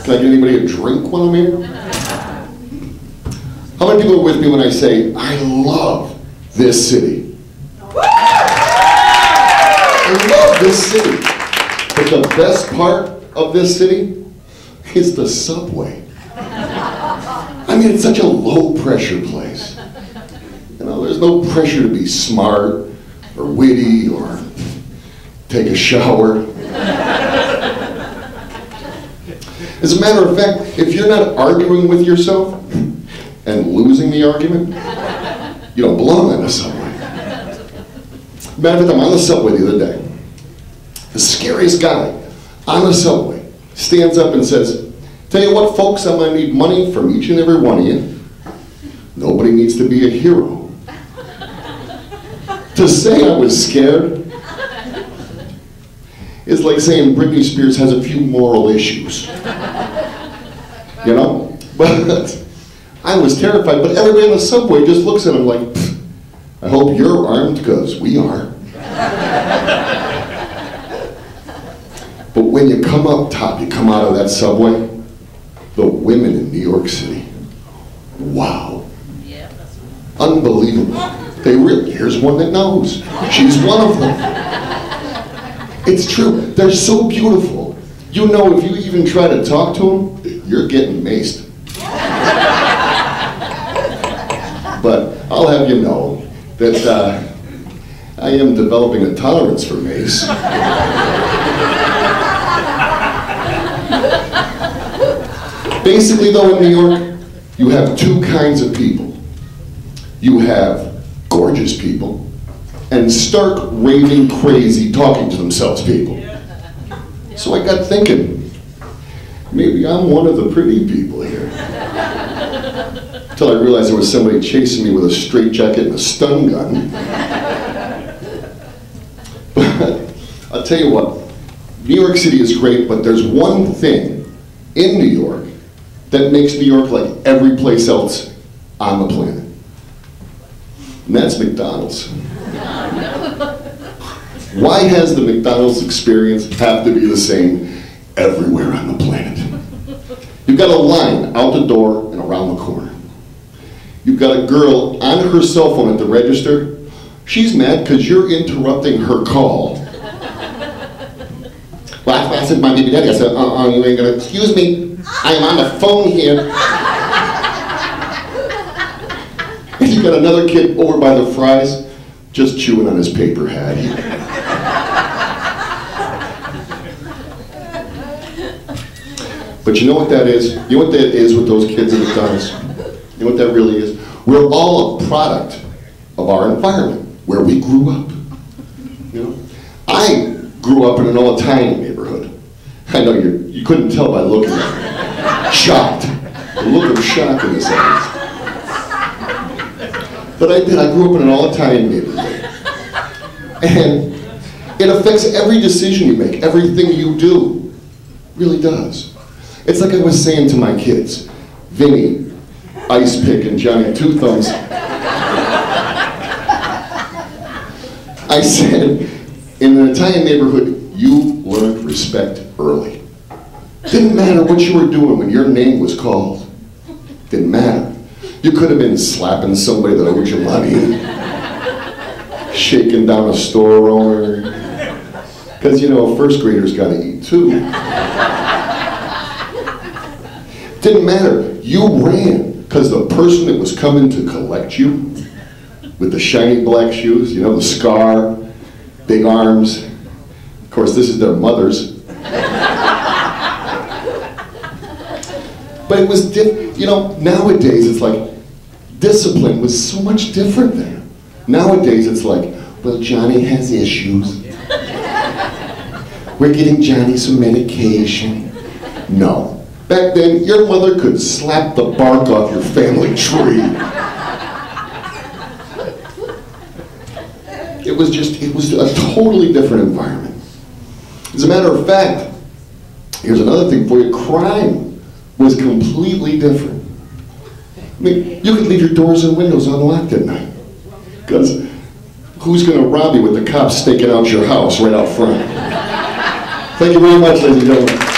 Can I get anybody a drink while I'm here? How many people are with me when I say, I love this city? I love this city. But the best part of this city is the subway. I mean, it's such a low-pressure place. You know, there's no pressure to be smart or witty or take a shower. As a matter of fact, if you're not arguing with yourself and losing the argument, you don't belong on the subway. Matter of fact, I'm on the subway the other day. The scariest guy on the subway stands up and says, tell you what, folks, I'm going to need money from each and every one of you. Nobody needs to be a hero. To say I was scared is like saying Britney Spears has a few moral issues. You know? But I was terrified, but everybody on the subway just looks at him like, I hope you're armed, because we are. But when you come up top, you come out of that subway, the women in New York City, wow. Yeah, that's right. Unbelievable. They really, here's one that knows. She's one of them. It's true, they're so beautiful. You know, if you even try to talk to them, you're getting maced. But I'll have you know that I am developing a tolerance for mace. Basically, though, in New York, you have two kinds of people. You have gorgeous people and stark, raving, crazy, talking to themselves people. So I got thinking, maybe I'm one of the pretty people here. Until I realized there was somebody chasing me with a straitjacket and a stun gun. But I'll tell you what, New York City is great, but there's one thing in New York that makes New York like every place else on the planet. And that's McDonald's. Why has the McDonald's experience have to be the same everywhere on the planet? You've got a line out the door and around the corner. You've got a girl on her cell phone at the register. She's mad because you're interrupting her call. Well, I said, my baby daddy, I said, you ain't gonna, excuse me, I am on the phone here. And you got another kid over by the fries, just chewing on his paper hat. But you know what that is? You know what that is with those kids at McDonald's? You know what that really is? We're all a product of our environment, where we grew up. You know? I grew up in an old Italian neighborhood. I know you couldn't tell by looking at me. Shocked. The look of shock in his eyes. But I did. I grew up in an all Italian neighborhood. And it affects every decision you make, everything you do. It really does. It's like I was saying to my kids, Vinny, Ice Pick, and Johnny Two Thumbs. I said, in an Italian neighborhood, you learned respect early. Didn't matter what you were doing when your name was called. Didn't matter. You could have been slapping somebody that owed you money, shaking down a store owner, because you know, a first grader's got to eat too. Didn't matter. You ran, because the person that was coming to collect you, with the shiny black shoes, you know, the scar, big arms. Of course, this is their mother's. But it was different. You know, nowadays it's like, discipline was so much different then. Nowadays it's like, well, Johnny has issues. We're getting Johnny some medication. No. Back then, your mother could slap the bark off your family tree. It was a totally different environment. As a matter of fact, here's another thing for you, crime was completely different. I mean, you could leave your doors and windows unlocked at night, because who's going to rob you with the cops staking out your house right out front? Thank you very much, ladies and gentlemen.